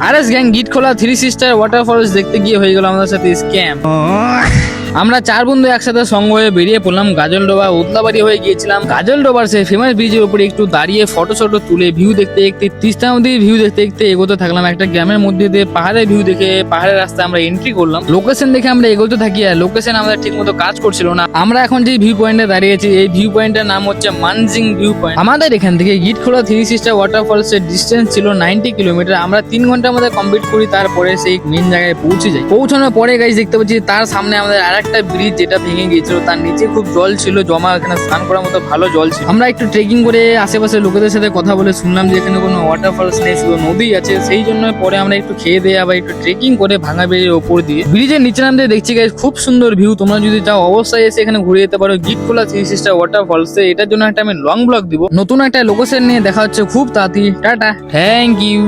RS gang গিটখোলা 3 sister waterfalls দেখতে গিয়ে হয়ে গেল আমাদের সাথে স্ক্যাম। আমরা 4 বন্ধু একসাথে সঙ্গ হয়ে বেরিয়ে পড়লাম গাজলডোবা উদলাবাড়ি হয়ে গিয়েছিলাম। গাজলডোবার সেই ফেমাস ব্রিজের উপরে একটু দাঁড়িয়ে ফটো তুলে ভিউ দেখতে দেখতে তিস্তা নদীর ভিউ দেখতে দেখতে এগোতে থাকলাম। একটা গ্রামের মধ্যে দিয়ে পাহাড়ের ভিউ দেখে পাহাড়ের রাস্তায় আমরা এন্ট্রি করলাম। লোকেশন দেখে আমরা এগোতে থাকি আর লোকেশন আমাদের ঠিক মতো কাজ করছিল না। আমরা এখন যে ভিউ পয়েন্টে দাঁড়িয়েছি এই ভিউ পয়েন্টের নাম হচ্ছে মানজিং ভিউ পয়েন্ট। আমাদের এখান থেকে গিটখোলা 3 সিস্টার ওয়াটারফলস এর ডিস্টেন্স ছিল 90 কিলোমিটার। আমরা 3 ঘন্টার মধ্যে কমপ্লিট করি, তারপরে সেই মেন জায়গায় পৌঁছে যাই। পৌঁছানোর পরে গাইস দেখতে পাচ্ছি তার সামনে আমাদের আরেকটা ব্রিজ যেটা ভেঙে গিয়েছিল, তার নিচে খুব জল ছিল জমা, এখানে স্নান করার মতো ভালো জল ছিল। আমরা একটু ট্রেকিং করে আশেপাশের লোকেদের সাথে কথা বলে শুনলাম যে এখানে কোনো ওয়াটারফলস নেই, শুধু নদী আছে। সেই জন্য পরে আমরা একটু খেয়ে দিয়ে আবার একটু ট্রেকিং করে ভাঙা ব্রিজের ওপর দিয়ে ব্রিজের নিচে নামতে দেখছি গাইস খুব সুন্দর ভিউ। তোমরা যদি চাও অবশ্যই এসে এখানে ঘুরে যেতে পারো গিটখোলা 3 সিস্টার ওয়াটারফলস। এটার জন্য একটা আমি লং ব্লগ দিব, নতুন একটা লোকেশন নিয়ে দেখা হচ্ছে খুব তাড়াতাড়ি। Tata, thank you.